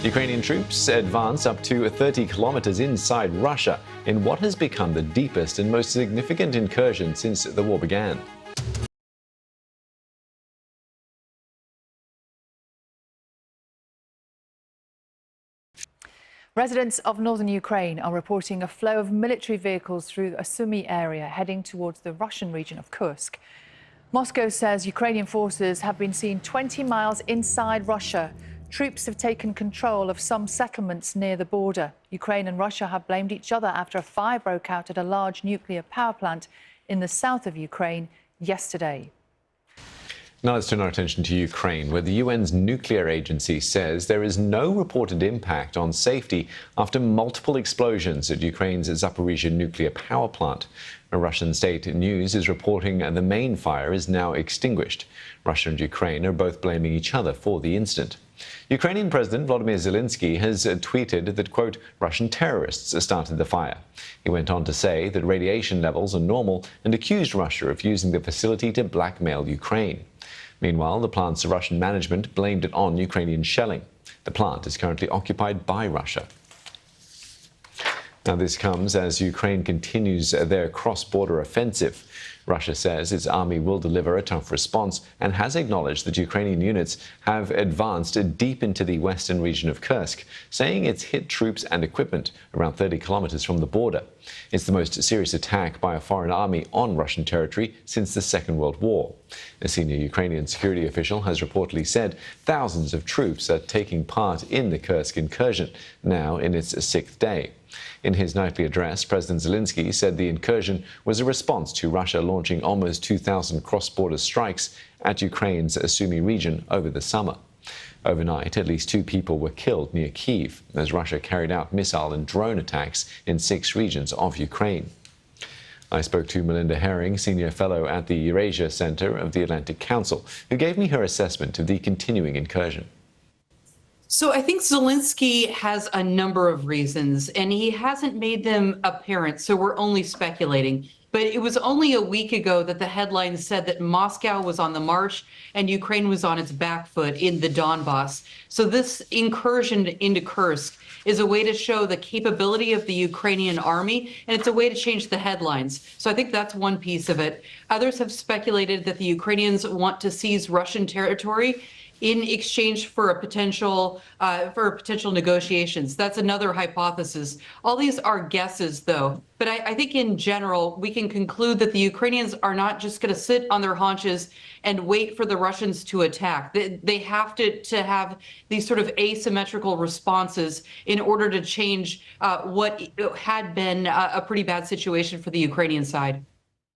Ukrainian troops advance up to 30 kilometers inside Russia in what has become the deepest and most significant incursion since the war began. Residents of northern Ukraine are reporting a flow of military vehicles through the Sumy area heading towards the Russian region of Kursk. Moscow says Ukrainian forces have been seen 20 miles inside Russia. Troops have taken control of some settlements near the border. Ukraine and Russia have blamed each other after a fire broke out at a large nuclear power plant in the south of Ukraine yesterday. Now let's turn our attention to Ukraine, where the UN's nuclear agency says there is no reported impact on safety after multiple explosions at Ukraine's Zaporizhzhia nuclear power plant. Russian state news is reporting the main fire is now extinguished. Russia and Ukraine are both blaming each other for the incident. Ukrainian President Volodymyr Zelensky has tweeted that, quote, Russian terrorists started the fire. He went on to say that radiation levels are normal and accused Russia of using the facility to blackmail Ukraine. Meanwhile, the plant's Russian management blamed it on Ukrainian shelling. The plant is currently occupied by Russia. Now, this comes as Ukraine continues their cross-border offensive. Russia says its army will deliver a tough response and has acknowledged that Ukrainian units have advanced deep into the western region of Kursk, saying it's hit troops and equipment around 30 kilometers from the border. It's the most serious attack by a foreign army on Russian territory since the Second World War. A senior Ukrainian security official has reportedly said thousands of troops are taking part in the Kursk incursion, now in its sixth day. In his nightly address, President Zelensky said the incursion was a response to Russia launching almost 2,000 cross-border strikes at Ukraine's Sumy region over the summer. Overnight, at least 2 people were killed near Kyiv as Russia carried out missile and drone attacks in 6 regions of Ukraine. I spoke to Melinda Herring, Senior Fellow at the Eurasia Center of the Atlantic Council, who gave me her assessment of the continuing incursion. So I think Zelensky has a number of reasons, and he hasn't made them apparent, so we're only speculating. But it was only a week ago that the headlines said that Moscow was on the march and Ukraine was on its back foot in the Donbass. So this incursion into Kursk is a way to show the capability of the Ukrainian army, and it's a way to change the headlines. So I think that's one piece of it. Others have speculated that the Ukrainians want to seize Russian territory in exchange for a potential negotiations. That's another hypothesis. All these are guesses, though. But I think in general, we can conclude that the Ukrainians are not just going to sit on their haunches and wait for the Russians to attack. They have to have these sort of asymmetrical responses in order to change what had been a pretty bad situation for the Ukrainian side.